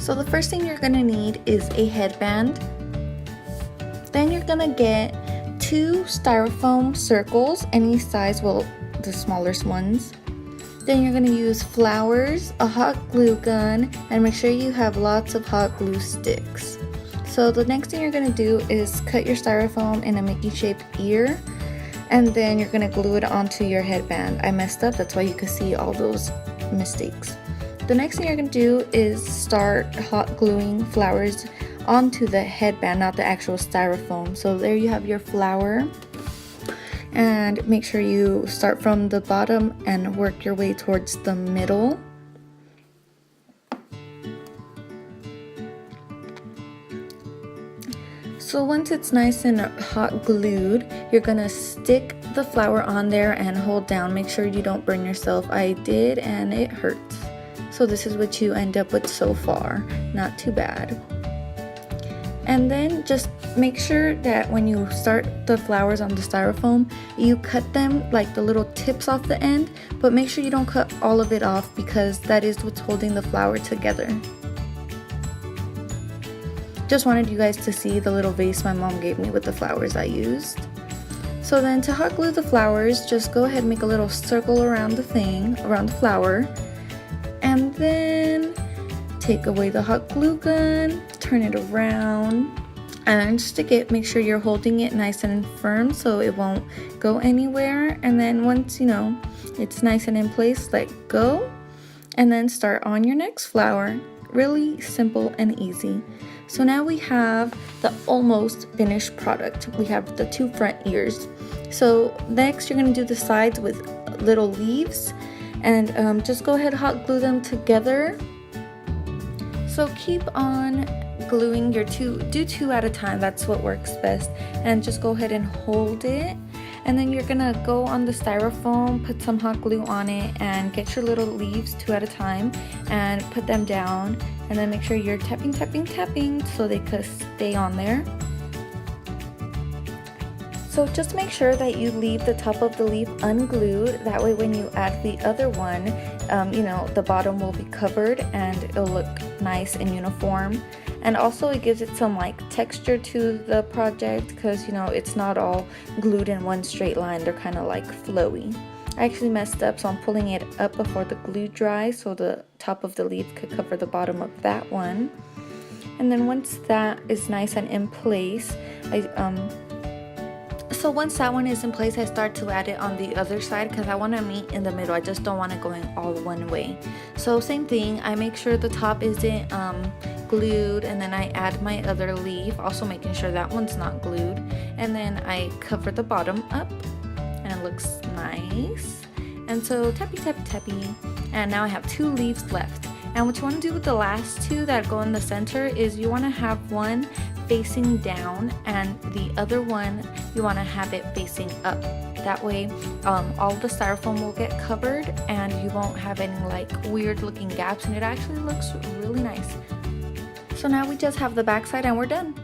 So the first thing you're gonna need is a headband. Then you're gonna get 2 styrofoam circles, any size, well, the smallest ones. Then you're gonna use flowers, a hot glue gun, and make sure you have lots of hot glue sticks. So the next thing you're gonna do is cut your styrofoam in a Mickey shaped ear, and then you're gonna glue it onto your headband. I messed up, that's why you can see all those mistakes. The next thing you're gonna do is start hot gluing flowers onto the headband, not the actual styrofoam. So there you have your flower, and make sure you start from the bottom and work your way towards the middle. So once it's nice and hot glued, you're gonna stick the flower on there and hold down. Make sure you don't burn yourself. I did, and it hurts. So this is what you end up with so far. Not too bad. And then just make sure that when you start the flowers on the styrofoam, you cut them like the little tips off the end, but make sure you don't cut all of it off because that is what's holding the flower together. Just wanted you guys to see the little vase my mom gave me with the flowers I used. So then to hot glue the flowers, just go ahead and make a little circle around the flower, and then take away the hot glue gun, turn it around, and stick it. Make sure you're holding it nice and firm so it won't go anywhere. And then once you know it's nice and in place, let go, and then start on your next flower. Really simple and easy. So now we have the almost finished product. We have the 2 front ears. So next you're going to do the sides with little leaves, and just go ahead and hot glue them together. So keep on gluing your do 2 at a time, that's what works best, and just go ahead and hold it. And then you're gonna go on the styrofoam, put some hot glue on it, and get your little leaves 2 at a time and put them down, and then make sure you're tapping so they could stay on there. So just make sure that you leave the top of the leaf unglued, that way when you add the other one, you know, the bottom will be covered and it'll look nice and uniform. And also it gives it some like texture to the project because, you know, it's not all glued in one straight line, they're kind of like flowy. I actually messed up, so I'm pulling it up before the glue dries so the top of the leaf could cover the bottom of that one. And then once that is nice and in place, so once that one is in place, I start to add it on the other side because I want to meet in the middle. I just don't want it going all one way. So same thing, I make sure the top isn't glued, and then I add my other leaf, also making sure that one's not glued, and then I cover the bottom up and it looks nice. And so tappy, and now I have 2 leaves left. And what you want to do with the last 2 that go in the center is you want to have one facing down and the other one you want to have it facing up. That way all the styrofoam will get covered and you won't have any like weird looking gaps, and it actually looks really nice. So now we just have the back side and we're done.